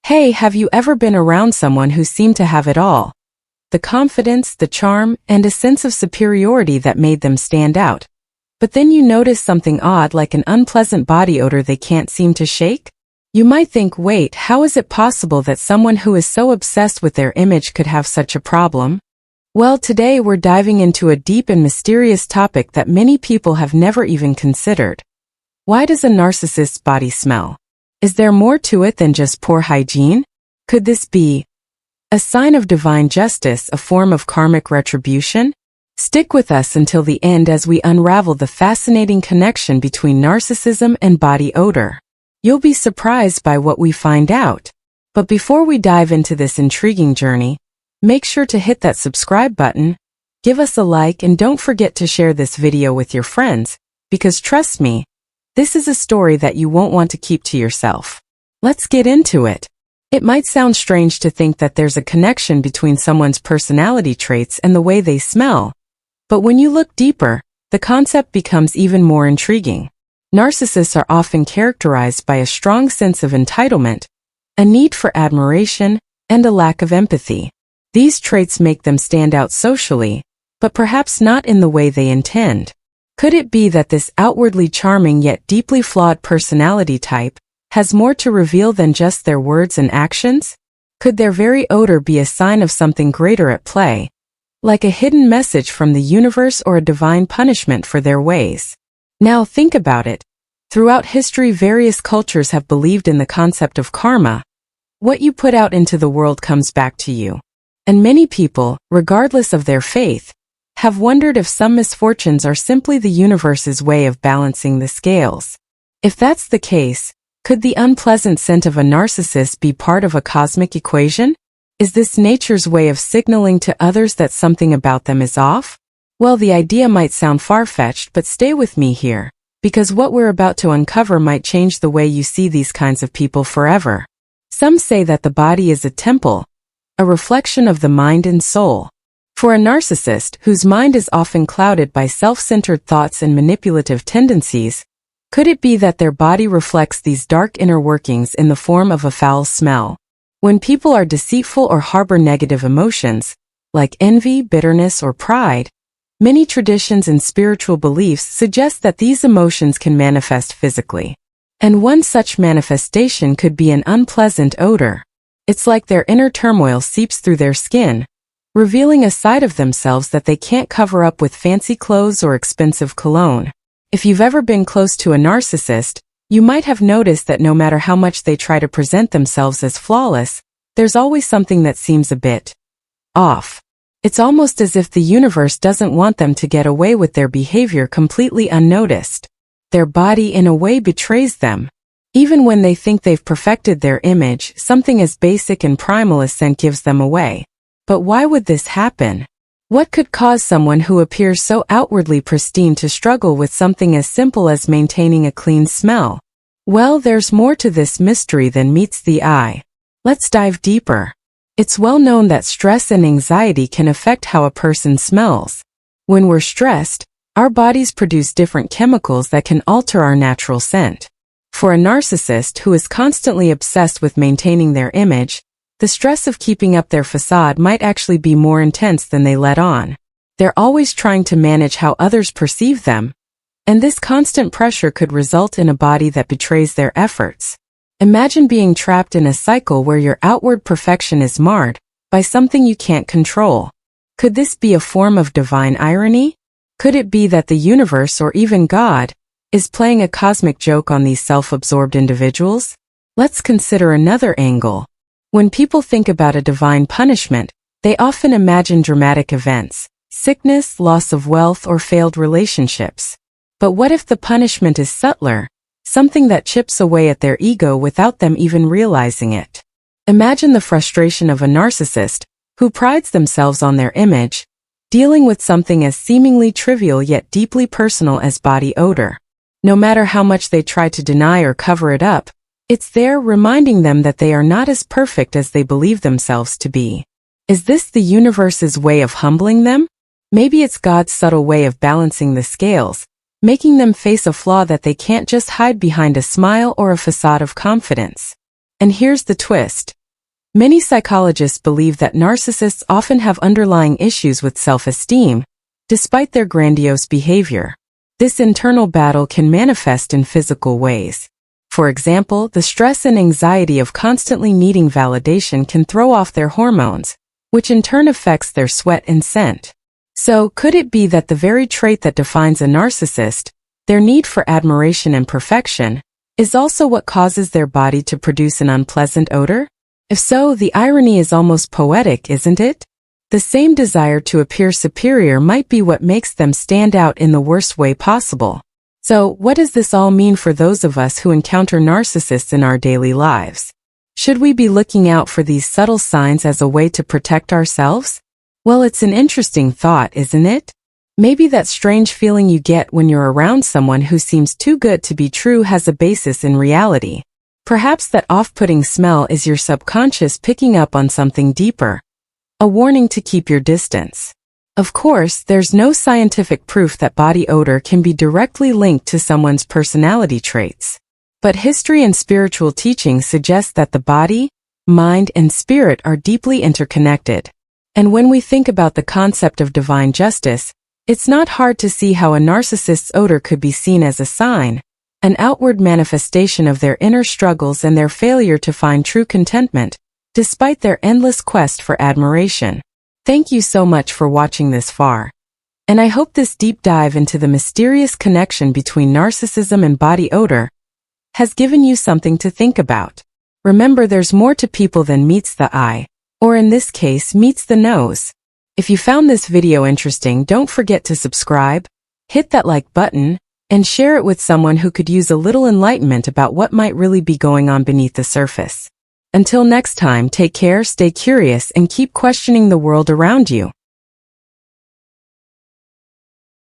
Hey, have you ever been around someone who seemed to have it all? The confidence, the charm, and a sense of superiority that made them stand out. But then you notice something odd, like an unpleasant body odor they can't seem to shake? You might think, wait, how is it possible that someone who is so obsessed with their image could have such a problem? Well, today we're diving into a deep and mysterious topic that many people have never even considered. Why does a narcissist's body smell? Is there more to it than just poor hygiene? Could this be a sign of divine justice, a form of karmic retribution? Stick with us until the end as we unravel the fascinating connection between narcissism and body odor. You'll be surprised by what we find out. But before we dive into this intriguing journey, make sure to hit that subscribe button, give us a like, and don't forget to share this video with your friends, because trust me, this is a story that you won't want to keep to yourself. Let's get into it. It might sound strange to think that there's a connection between someone's personality traits and the way they smell, but when you look deeper, the concept becomes even more intriguing. Narcissists are often characterized by a strong sense of entitlement, a need for admiration, and a lack of empathy. These traits make them stand out socially, but perhaps not in the way they intend. Could it be that this outwardly charming yet deeply flawed personality type has more to reveal than just their words and actions? Could their very odor be a sign of something greater at play, like a hidden message from the universe or a divine punishment for their ways? Now think about it. Throughout history, various cultures have believed in the concept of karma. What you put out into the world comes back to you. And many people, regardless of their faith, have wondered if some misfortunes are simply the universe's way of balancing the scales. If that's the case, could the unpleasant scent of a narcissist be part of a cosmic equation? Is this nature's way of signaling to others that something about them is off? Well, the idea might sound far-fetched, but stay with me here, because what we're about to uncover might change the way you see these kinds of people forever. Some say that the body is a temple, a reflection of the mind and soul. For a narcissist, whose mind is often clouded by self-centered thoughts and manipulative tendencies, could it be that their body reflects these dark inner workings in the form of a foul smell? When people are deceitful or harbor negative emotions, like envy, bitterness, or pride, many traditions and spiritual beliefs suggest that these emotions can manifest physically. And one such manifestation could be an unpleasant odor. It's like their inner turmoil seeps through their skin, revealing a side of themselves that they can't cover up with fancy clothes or expensive cologne. If you've ever been close to a narcissist, you might have noticed that no matter how much they try to present themselves as flawless, there's always something that seems a bit off. It's almost as if the universe doesn't want them to get away with their behavior completely unnoticed. Their body in a way betrays them. Even when they think they've perfected their image, something as basic and primal as scent gives them away. But why would this happen? What could cause someone who appears so outwardly pristine to struggle with something as simple as maintaining a clean smell? Well, there's more to this mystery than meets the eye. Let's dive deeper. It's well known that stress and anxiety can affect how a person smells. When we're stressed, our bodies produce different chemicals that can alter our natural scent. For a narcissist who is constantly obsessed with maintaining their image, the stress of keeping up their facade might actually be more intense than they let on. They're always trying to manage how others perceive them, and this constant pressure could result in a body that betrays their efforts. Imagine being trapped in a cycle where your outward perfection is marred by something you can't control. Could this be a form of divine irony? Could it be that the universe, or even God, is playing a cosmic joke on these self-absorbed individuals? Let's consider another angle. When people think about a divine punishment, they often imagine dramatic events, sickness, loss of wealth, or failed relationships. But what if the punishment is subtler, something that chips away at their ego without them even realizing it? Imagine the frustration of a narcissist, who prides themselves on their image, dealing with something as seemingly trivial yet deeply personal as body odor. No matter how much they try to deny or cover it up, it's there, reminding them that they are not as perfect as they believe themselves to be. Is this the universe's way of humbling them? Maybe it's God's subtle way of balancing the scales, making them face a flaw that they can't just hide behind a smile or a facade of confidence. And here's the twist. Many psychologists believe that narcissists often have underlying issues with self-esteem, despite their grandiose behavior. This internal battle can manifest in physical ways. For example, the stress and anxiety of constantly needing validation can throw off their hormones, which in turn affects their sweat and scent. So, could it be that the very trait that defines a narcissist, their need for admiration and perfection, is also what causes their body to produce an unpleasant odor? If so, the irony is almost poetic, isn't it? The same desire to appear superior might be what makes them stand out in the worst way possible. So, what does this all mean for those of us who encounter narcissists in our daily lives? Should we be looking out for these subtle signs as a way to protect ourselves? Well, it's an interesting thought, isn't it? Maybe that strange feeling you get when you're around someone who seems too good to be true has a basis in reality. Perhaps that off-putting smell is your subconscious picking up on something deeper. A warning to keep your distance. Of course, there's no scientific proof that body odor can be directly linked to someone's personality traits. But history and spiritual teaching suggest that the body, mind, and spirit are deeply interconnected. And when we think about the concept of divine justice, it's not hard to see how a narcissist's odor could be seen as a sign, an outward manifestation of their inner struggles and their failure to find true contentment, despite their endless quest for admiration. Thank you so much for watching this far. And I hope this deep dive into the mysterious connection between narcissism and body odor has given you something to think about. Remember, there's more to people than meets the eye, or in this case, meets the nose. If you found this video interesting, don't forget to subscribe, hit that like button, and share it with someone who could use a little enlightenment about what might really be going on beneath the surface. Until next time, take care, stay curious, and keep questioning the world around you.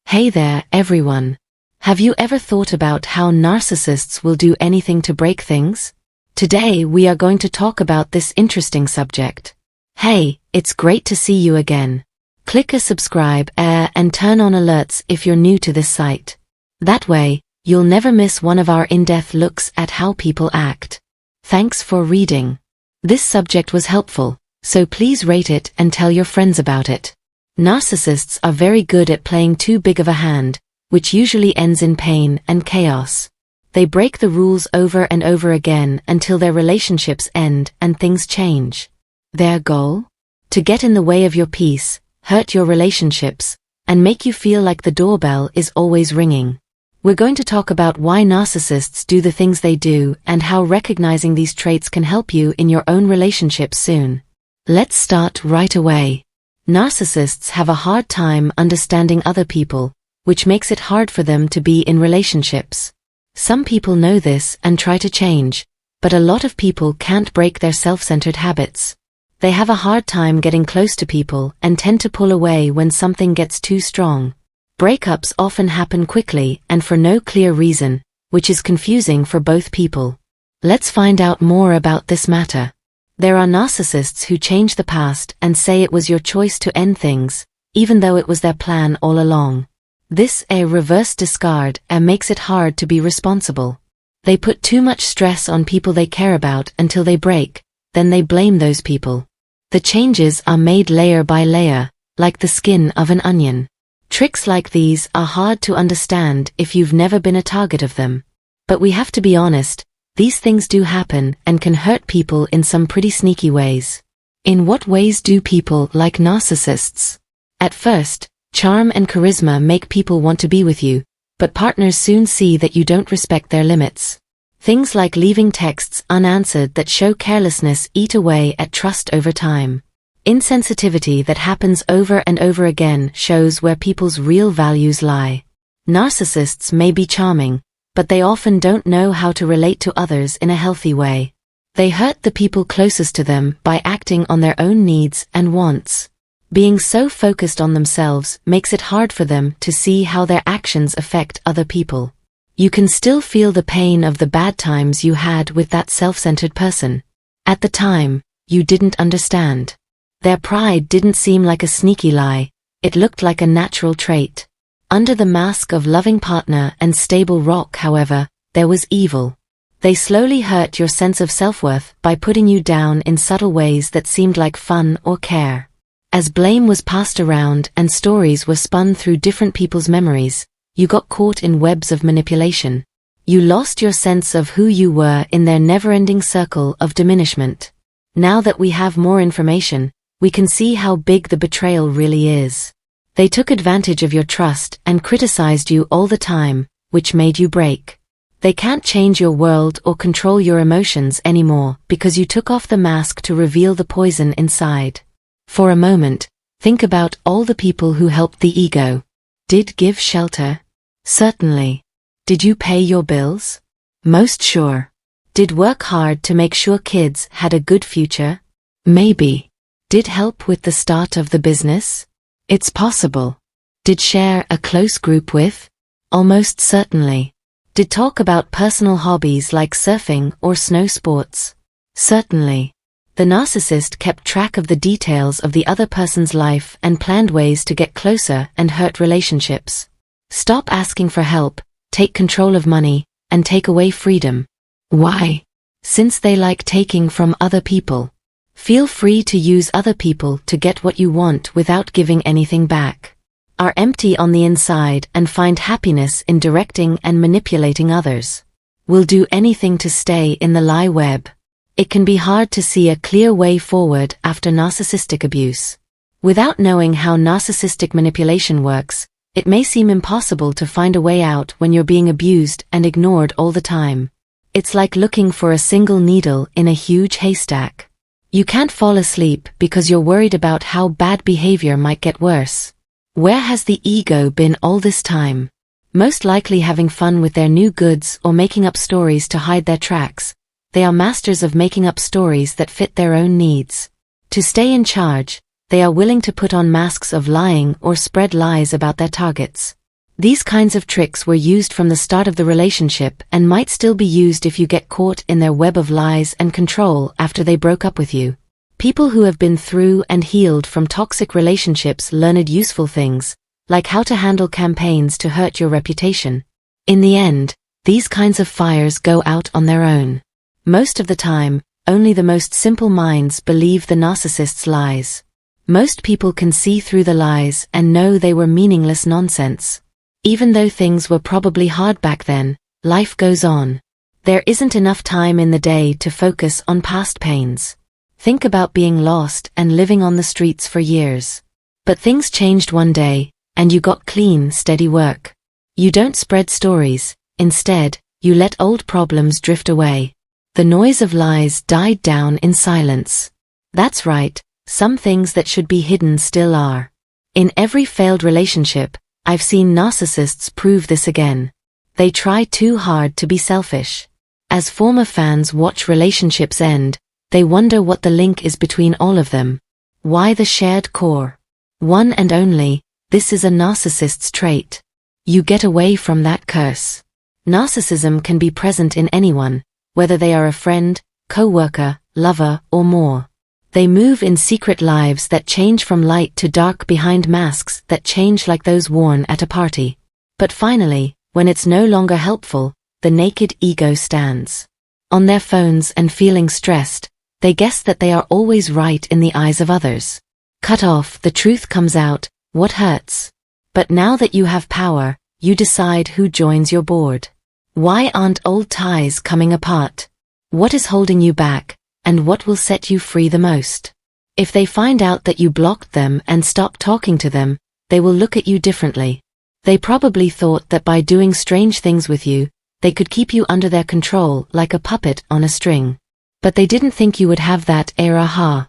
Hey there, everyone. Have you ever thought about how narcissists will do anything to break things? Today we are going to talk about this interesting subject. Hey, it's great to see you again. Click a subscribe and turn on alerts if you're new to this site. That way, you'll never miss one of our in-depth looks at how people act. Thanks for reading. This subject was helpful, so please rate it and tell your friends about it. Narcissists are very good at playing too big of a hand, which usually ends in pain and chaos. They break the rules over and over again until their relationships end and things change. Their goal? To get in the way of your peace, hurt your relationships, and make you feel like the doorbell is always ringing. We're going to talk about why narcissists do the things they do and how recognizing these traits can help you in your own relationships soon. Let's start right away. Narcissists have a hard time understanding other people, which makes it hard for them to be in relationships. Some people know this and try to change, but a lot of people can't break their self-centered habits. They have a hard time getting close to people and tend to pull away when something gets too strong. Breakups often happen quickly and for no clear reason, which is confusing for both people. Let's find out more about this matter. There are narcissists who change the past and say it was your choice to end things, even though it was their plan all along. This reverse discard makes it hard to be responsible. They put too much stress on people they care about until they break, then they blame those people. The changes are made layer by layer, like the skin of an onion. Tricks like these are hard to understand if you've never been a target of them. But we have to be honest, these things do happen and can hurt people in some pretty sneaky ways. In what ways do people like narcissists? At first, charm and charisma make people want to be with you, but partners soon see that you don't respect their limits. Things like leaving texts unanswered that show carelessness eat away at trust over time. Insensitivity that happens over and over again shows where people's real values lie. Narcissists may be charming, but they often don't know how to relate to others in a healthy way. They hurt the people closest to them by acting on their own needs and wants. Being so focused on themselves makes it hard for them to see how their actions affect other people. You can still feel the pain of the bad times you had with that self-centered person. At the time, you didn't understand. Their pride didn't seem like a sneaky lie, it looked like a natural trait. Under the mask of loving partner and stable rock, however, there was evil. They slowly hurt your sense of self-worth by putting you down in subtle ways that seemed like fun or care. As blame was passed around and stories were spun through different people's memories, you got caught in webs of manipulation. You lost your sense of who you were in their never-ending circle of diminishment. Now that we have more information, we can see how big the betrayal really is. They took advantage of your trust and criticized you all the time, which made you break. They can't change your world or control your emotions anymore because you took off the mask to reveal the poison inside. For a moment, think about all the people who helped the ego. Did give shelter? Certainly. Did you pay your bills? Most sure. Did work hard to make sure kids had a good future? Maybe. Did help with the start of the business? It's possible. Did share a close group with? Almost certainly. Did talk about personal hobbies like surfing or snow sports? Certainly. The narcissist kept track of the details of the other person's life and planned ways to get closer and hurt relationships. Stop asking for help, take control of money, and take away freedom. Why? Since they like taking from other people. Feel free to use other people to get what you want without giving anything back. Are empty on the inside and find happiness in directing and manipulating others. Will do anything to stay in the lie web. It can be hard to see a clear way forward after narcissistic abuse. Without knowing how narcissistic manipulation works, it may seem impossible to find a way out when you're being abused and ignored all the time. It's like looking for a single needle in a huge haystack. You can't fall asleep because you're worried about how bad behavior might get worse. Where has the ego been all this time? Most likely having fun with their new goods or making up stories to hide their tracks. They are masters of making up stories that fit their own needs. To stay in charge, they are willing to put on masks of lying or spread lies about their targets. These kinds of tricks were used from the start of the relationship and might still be used if you get caught in their web of lies and control after they broke up with you. People who have been through and healed from toxic relationships learned useful things, like how to handle campaigns to hurt your reputation. In the end, these kinds of fires go out on their own. Most of the time, only the most simple minds believe the narcissist's lies. Most people can see through the lies and know they were meaningless nonsense. Even though things were probably hard back then, life goes on. There isn't enough time in the day to focus on past pains. Think about being lost and living on the streets for years. But things changed one day, and you got clean, steady work. You don't spread stories, instead, you let old problems drift away. The noise of lies died down in silence. That's right, some things that should be hidden still are. In every failed relationship, I've seen narcissists prove this again. They try too hard to be selfish. As former fans watch relationships end, they wonder what the link is between all of them. Why the shared core? One and only, this is a narcissist's trait. You get away from that curse. Narcissism can be present in anyone, whether they are a friend, co-worker, lover, or more. They move in secret lives that change from light to dark behind masks that change like those worn at a party. But finally, when it's no longer helpful, the naked ego stands. On their phones and feeling stressed, they guess that they are always right in the eyes of others. Cut off, the truth comes out, what hurts? But now that you have power, you decide who joins your board. Why aren't old ties coming apart? What is holding you back, and what will set you free the most? If they find out that you blocked them and stopped talking to them, they will look at you differently. They probably thought that by doing strange things with you, they could keep you under their control like a puppet on a string. But they didn't think you would have that aha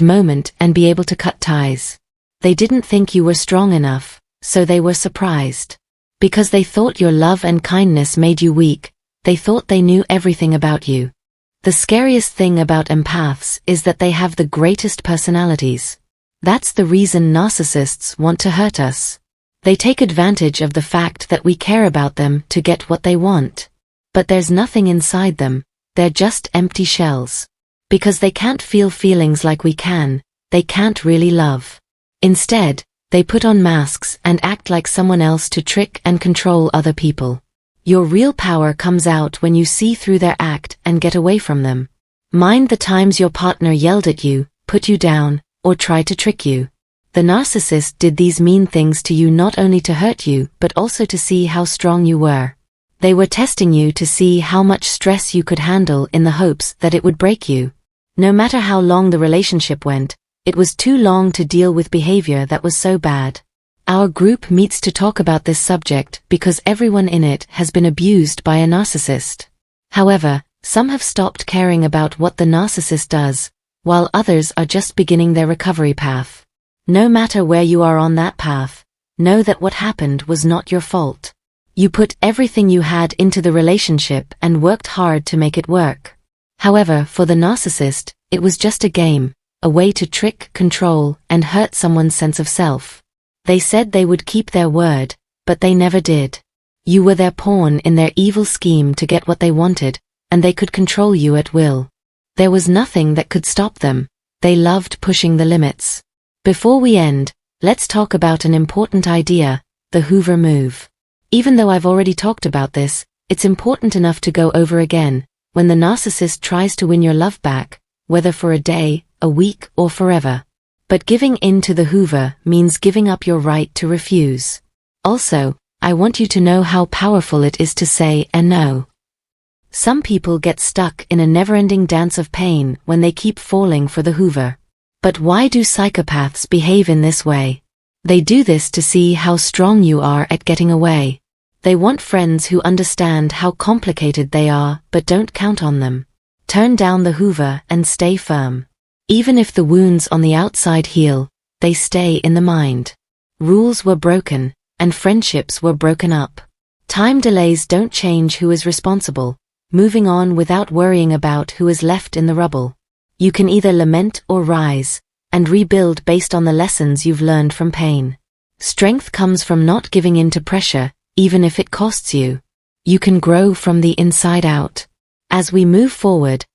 moment and be able to cut ties. They didn't think you were strong enough, so they were surprised. Because they thought your love and kindness made you weak, they thought they knew everything about you. The scariest thing about empaths is that they have the greatest personalities. That's the reason narcissists want to hurt us. They take advantage of the fact that we care about them to get what they want. But there's nothing inside them, they're just empty shells. Because they can't feel feelings like we can, they can't really love. Instead, they put on masks and act like someone else to trick and control other people. Your real power comes out when you see through their act and get away from them. Mind the times your partner yelled at you, put you down, or tried to trick you. The narcissist did these mean things to you not only to hurt you but also to see how strong you were. They were testing you to see how much stress you could handle in the hopes that it would break you. No matter how long the relationship went, it was too long to deal with behavior that was so bad. Our group meets to talk about this subject because everyone in it has been abused by a narcissist. However, some have stopped caring about what the narcissist does, while others are just beginning their recovery path. No matter where you are on that path, know that what happened was not your fault. You put everything you had into the relationship and worked hard to make it work. However, for the narcissist, it was just a game, a way to trick, control, and hurt someone's sense of self. They said they would keep their word, but they never did. You were their pawn in their evil scheme to get what they wanted, and they could control you at will. There was nothing that could stop them. They loved pushing the limits. Before we end, let's talk about an important idea, the Hoover move. Even though I've already talked about this, it's important enough to go over again. When the narcissist tries to win your love back, whether for a day, a week, or forever. But giving in to the Hoover means giving up your right to refuse. Also, I want you to know how powerful it is to say a no. Some people get stuck in a never-ending dance of pain when they keep falling for the Hoover. But why do psychopaths behave in this way? They do this to see how strong you are at getting away. They want friends who understand how complicated they are but don't count on them. Turn down the Hoover and stay firm. Even if the wounds on the outside heal, they stay in the mind. Rules were broken, and friendships were broken up. Time delays don't change who is responsible, moving on without worrying about who is left in the rubble. You can either lament or rise, and rebuild based on the lessons you've learned from pain. Strength comes from not giving in to pressure, even if it costs you. You can grow from the inside out. As we move forward,